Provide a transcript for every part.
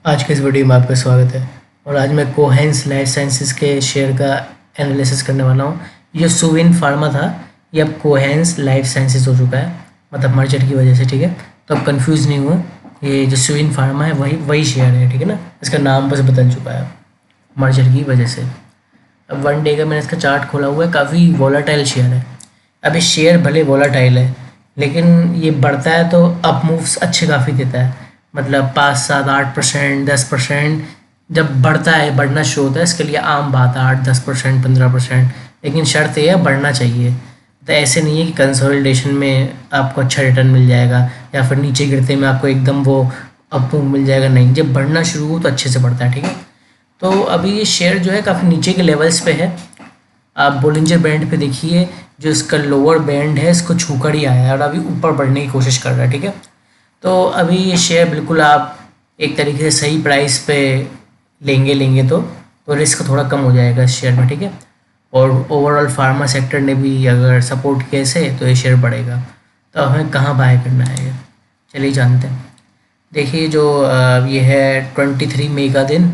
आज के इस वीडियो में आपका स्वागत है। और आज मैं कोहेंस लाइफ साइंसेज के शेयर का एनालिसिस करने वाला हूँ। ये सुविन फार्मा था, ये अब कोहेंस लाइफ साइंसेज हो चुका है, मतलब मर्जर की वजह से। ठीक है, तो अब कंफ्यूज नहीं हुआ, ये जो सुविन फार्मा है वही शेयर है। ठीक है ना, इसका नाम बस बदल चुका है मर्जर की वजह से। अब वन डे का मैंने इसका चार्ट खोला हुआ है, काफ़ी वॉलेटाइल शेयर है। अब ये शेयर भले वॉलेटाइल है, लेकिन ये बढ़ता है तो अप मूव्स अच्छे काफ़ी देता है, मतलब 5, 7, 8%, 10%। जब बढ़ता है, बढ़ना शुरू होता है, इसके लिए आम बात है 8, 10%, 15%। लेकिन शर्त यह है बढ़ना चाहिए। तो ऐसे नहीं है कि कंसोलिडेशन में आपको अच्छा रिटर्न मिल जाएगा या फिर नीचे गिरते में आपको एकदम वो अप मूव मिल जाएगा, नहीं। जब बढ़ना शुरू हो तो अच्छे से बढ़ता है। ठीक है, तो अभी ये शेयर जो है काफ़ी नीचे के लेवल्स पे है। आप बोलिंजर बैंड पे देखिए, जो इसका लोअर बैंड है इसको छूकर ही आया है और अभी ऊपर बढ़ने की कोशिश कर रहा है। ठीक है, तो अभी ये शेयर बिल्कुल आप एक तरीके से सही प्राइस पे लेंगे तो रिस्क थोड़ा कम हो जाएगा इस शेयर में। ठीक है, और ओवरऑल फार्मा सेक्टर ने भी अगर सपोर्ट किया इसे तो ये शेयर बढ़ेगा। तो हमें कहाँ बाय करना है ये चलिए जानते हैं। देखिए, जो ये है 23 मई का दिन,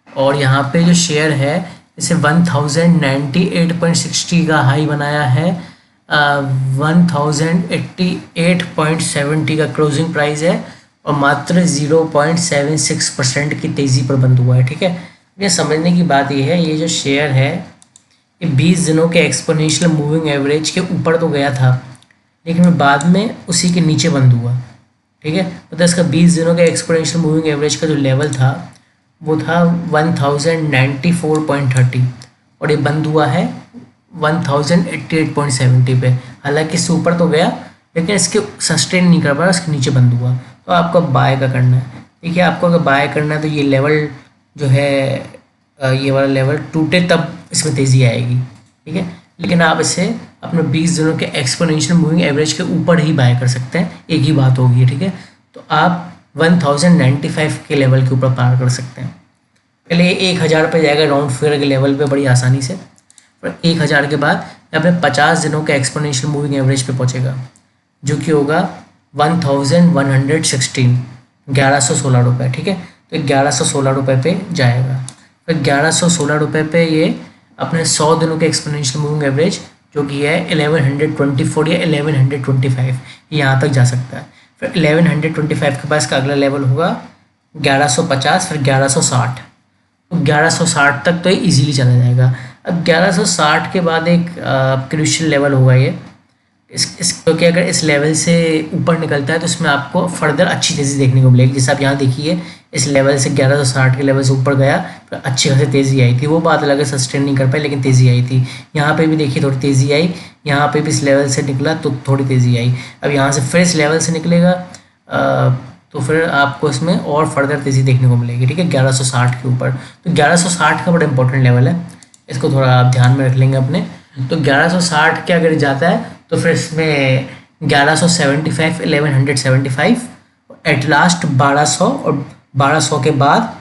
और यहाँ पे जो शेयर है इसे 1098.60 का हाई बनाया है, 1088.70 का क्लोजिंग प्राइस है और मात्र 0.76% की तेज़ी पर बंद हुआ है। ठीक है, ये समझने की बात ये है, ये जो शेयर है ये 20 दिनों के एक्सपोनेंशियल मूविंग एवरेज के ऊपर तो गया था, लेकिन बाद में उसी के नीचे बंद हुआ। ठीक है, मतलब इसका 20 दिनों के एक्सपोनेंशियल मूविंग एवरेज का जो लेवल था वो था 1094.30 और ये बंद हुआ है 1088.70 पे। हालांकि इससे ऊपर तो गया, लेकिन इसके सस्टेन नहीं कर पाया, इसके नीचे बंद हुआ। तो आपको बाय का करना है। देखिए, आपको अगर बाय करना है तो ये लेवल जो है, ये वाला लेवल टूटे तब इसमें तेज़ी आएगी। ठीक है, लेकिन आप इसे अपने 20 दिनों के एक्सपोनेंशियल मूविंग एवरेज के ऊपर ही बाय कर सकते हैं, एक ही बात होगी। ठीक है, तो आप 1095 के लेवल के ऊपर पार कर सकते हैं। पहले 1000 पे जाएगा राउंड फिगर के लेवल पे बड़ी आसानी से, पर 1000 के बाद अपने 50 दिनों के एक्सपोनेंशियल मूविंग एवरेज पे पहुंचेगा, जो कि होगा 1116 1116 रुपये। ठीक है, तो 1116 रुपये पे जाएगा। फिर 1116 रुपये पे ये अपने 100 दिनों के एक्सपोनेंशियल मूविंग एवरेज जो कि है 1124 या 1125, यहाँ तक जा सकता है। फिर 1125 के पास का अगला लेवल होगा 1150, फिर 1160। तो 1160 तक तो ये ईजीली चला जाएगा। अब 1160 के बाद एक क्रूशियल लेवल होगा ये, क्योंकि अगर इस लेवल से ऊपर निकलता है तो इसमें आपको फर्दर अच्छी तेज़ी देखने को मिलेगी। जैसे आप यहाँ देखिए, इस लेवल से 1160 के लेवल से ऊपर गया, फिर अच्छी खासी तेज़ी आई थी। वो बात अलग है, सस्टेन नहीं कर पाई, लेकिन तेज़ी आई थी। यहाँ पे भी देखिए थोड़ी तेज़ी आई, यहाँ पे भी इस लेवल से निकला तो थोड़ी तेज़ी आई। अब यहाँ से फिर इस लेवल से निकलेगा तो फिर आपको इसमें और फर्दर तेज़ी देखने को मिलेगी। ठीक है, 1160 के ऊपर। तो 1160 का बड़ा इंपॉर्टेंट लेवल है, इसको थोड़ा आप ध्यान में रख लेंगे अपने। तो 1160 के अगर जाता है तो फिर इसमें 1175, 1175, एट लास्ट 1200, और 1200 के बाद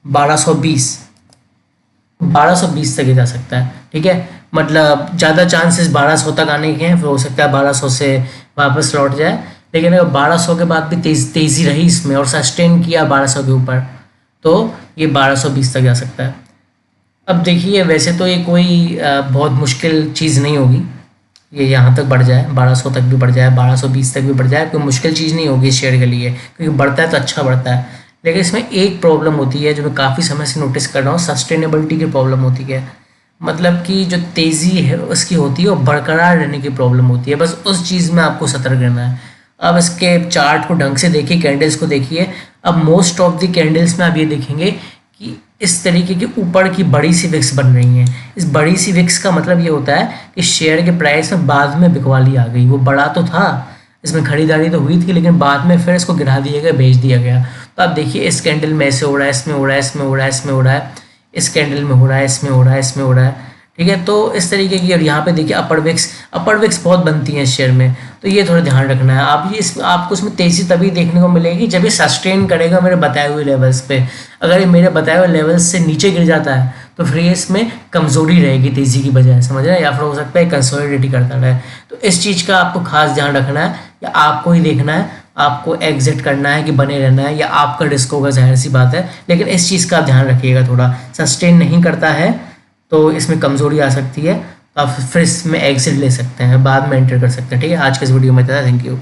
1220 तक ही जा सकता है। ठीक है, मतलब ज़्यादा चांसेस 1200 तक आने के हैं, फिर हो सकता है 1200 से वापस लौट जाए। लेकिन अगर 1200 के बाद भी तेज़ी रही इसमें और सस्टेन किया 1200 के ऊपर, तो ये 1220 तक जा सकता है। अब देखिए, वैसे तो ये कोई बहुत मुश्किल चीज़ नहीं होगी, ये यहाँ तक बढ़ जाए, 1200 तक भी बढ़ जाए, 1220 तक भी बढ़ जाए, कोई मुश्किल चीज़ नहीं होगी इस शेयर के लिए, क्योंकि बढ़ता है तो अच्छा बढ़ता है। लेकिन इसमें एक प्रॉब्लम होती है जो मैं काफ़ी समय से नोटिस कर रहा हूँ, सस्टेनेबिलिटी की प्रॉब्लम होती है। मतलब कि जो तेज़ी है उसकी होती है और बरकरार रहने की प्रॉब्लम होती है। बस उस चीज़ में आपको सतर्क रहना है। अब इसके चार्ट को ढंग से देखिए, कैंडल्स को देखिए। अब मोस्ट ऑफ द कैंडल्स में आप ये देखेंगे कि इस तरीके की ऊपर की बड़ी सी विक्स बन रही हैं। इस बड़ी सी विक्स का मतलब ये होता है कि शेयर के प्राइस में बाद में बिकवाली आ गई। वो बड़ा तो था, इसमें खरीदारी तो हुई थी, लेकिन बाद में फिर इसको गिरा दिया गया, बेच दिया गया। तो आप देखिए, इस कैंडल में ऐसे हो रहा है, इसमें हो रहा है, इसमें हो रहा है, इसमें हो रहा है, इस कैंडल में हो रहा है, इसमें हो रहा है, इसमें हो रहा है। ठीक है, तो इस तरीके की। और यहाँ पे देखिए अपर विक्स बहुत बनती हैं इस शेयर में, तो ये थोड़ा ध्यान रखना है। आपको इसमें तेज़ी तभी देखने को मिलेगी जब ये सस्टेन करेगा मेरे बताए हुए लेवल्स पे। अगर ये मेरे बताए हुए लेवल्स से नीचे गिर जाता है तो फिर ये इसमें कमज़ोरी रहेगी तेज़ी की बजाय, समझ रहे हैं, या फिर हो सकता है कंसोलिडेट करता रहे। तो इस चीज़ का आपको खास ध्यान रखना है, या आपको ही देखना है। आपको एग्जिट करना है कि बने रहना है, या आपका रिस्क होगा, जाहिर सी बात है। लेकिन इस चीज़ का आप ध्यान रखिएगा, थोड़ा सस्टेन नहीं करता है तो इसमें कमज़ोरी आ सकती है, तो आप फिर इसमें एग्जिट ले सकते हैं, बाद में एंटर कर सकते हैं। ठीक है, आज के इस वीडियो में इतना, थैंक यू।